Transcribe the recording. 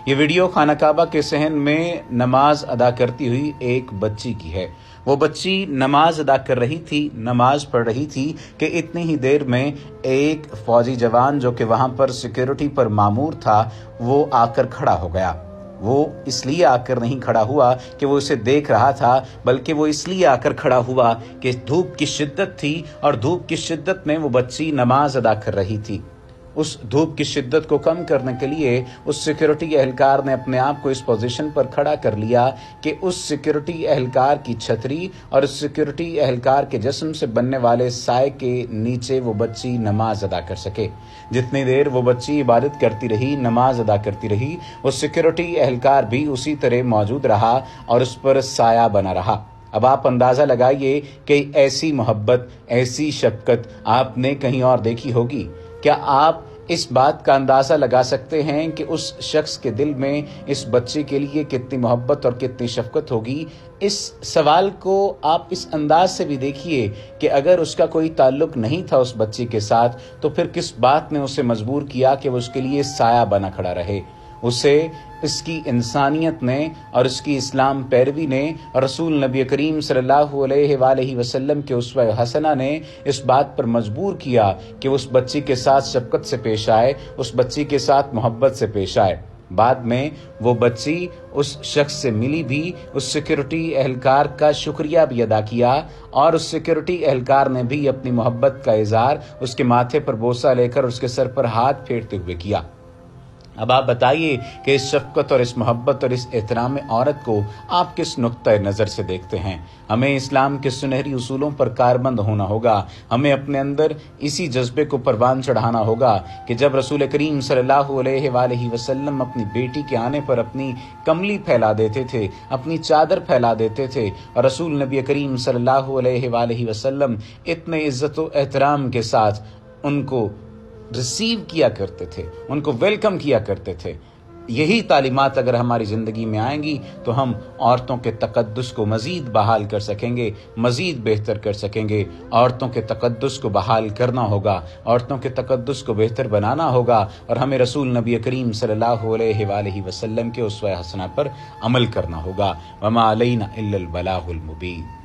یہ ویڈیو خانہ کعبہ کے صحن میں نماز ادا کرتی ہوئی ایک بچی کی ہے۔ وہ بچی نماز ادا کر رہی تھی، نماز پڑھ رہی تھی کہ اتنی ہی دیر میں ایک فوجی جوان جو کہ وہاں پر سیکیورٹی پر مامور تھا، وہ آ کر کھڑا ہو گیا۔ وہ اس لیے آ کر نہیں کھڑا ہوا کہ وہ اسے دیکھ رہا تھا، بلکہ وہ اس لیے آ کر کھڑا ہوا کہ دھوپ کی شدت تھی اور دھوپ کی شدت میں وہ بچی نماز ادا کر رہی تھی۔ اس دھوپ کی شدت کو کم کرنے کے لیے اس سیکیورٹی اہلکار نے اپنے آپ کو اس پوزیشن پر کھڑا کر لیا کہ اس سیکیورٹی اہلکار کی چھتری اور اس سیکیورٹی اہلکار کے جسم سے بننے والے سائے کے نیچے وہ بچی نماز ادا کر سکے۔ جتنی دیر وہ بچی عبادت کرتی رہی، نماز ادا کرتی رہی، وہ سیکیورٹی اہلکار بھی اسی طرح موجود رہا اور اس پر سایہ بنا رہا۔ اب آپ اندازہ لگائیے کہ ایسی محبت، ایسی شفقت آپ نے کہیں اور دیکھی ہوگی؟ کیا آپ اس بات کا اندازہ لگا سکتے ہیں کہ اس شخص کے دل میں اس بچے کے لیے کتنی محبت اور کتنی شفقت ہوگی؟ اس سوال کو آپ اس انداز سے بھی دیکھیے کہ اگر اس کا کوئی تعلق نہیں تھا اس بچی کے ساتھ، تو پھر کس بات نے اسے مجبور کیا کہ وہ اس کے لیے سایہ بنا کھڑا رہے؟ اسے اس کی انسانیت نے اور اس کی اسلام پیروی نے اور رسول نبی کریم صلی اللہ علیہ وآلہ وسلم کے اسوہ حسنہ نے اس بات پر مجبور کیا کہ اس بچی کے ساتھ شفقت سے پیش آئے، اس بچی کے ساتھ محبت سے پیش آئے۔ بعد میں وہ بچی اس شخص سے ملی بھی، اس سیکیورٹی اہلکار کا شکریہ بھی ادا کیا اور اس سیکیورٹی اہلکار نے بھی اپنی محبت کا اظہار اس کے ماتھے پر بوسہ لے کر اس کے سر پر ہاتھ پھیرتے ہوئے کیا۔ اب آپ بتائیے کہ اس شفقت اور اس محبت اور اس احترام عورت کو آپ کس نقطۂ نظر سے دیکھتے ہیں؟ ہمیں اسلام کے سنہری اصولوں پر کاربند ہونا ہوگا۔ ہمیں اپنے اندر اسی جذبے کو پروان چڑھانا ہوگا کہ جب رسول کریم صلی اللہ علیہ وآلہ وسلم اپنی بیٹی کے آنے پر اپنی کملی پھیلا دیتے تھے، اپنی چادر پھیلا دیتے تھے، اور رسول نبی کریم صلی اللہ علیہ وآلہ وسلم اتنے عزت و احترام کے ساتھ ان کو ریسیو کیا کرتے تھے، ان کو ویلکم کیا کرتے تھے، یہی تعلیمات اگر ہماری زندگی میں آئیں گی تو ہم عورتوں کے تقدس کو مزید بحال کر سکیں گے، مزید بہتر کر سکیں گے۔ عورتوں کے تقدس کو بحال کرنا ہوگا، عورتوں کے تقدس کو بہتر بنانا ہوگا، اور ہمیں رسول نبی کریم صلی اللہ علیہ وآلہ وسلم کے اسوہ حسنہ پر عمل کرنا ہوگا۔ وما علینا الا البلاغ المبین۔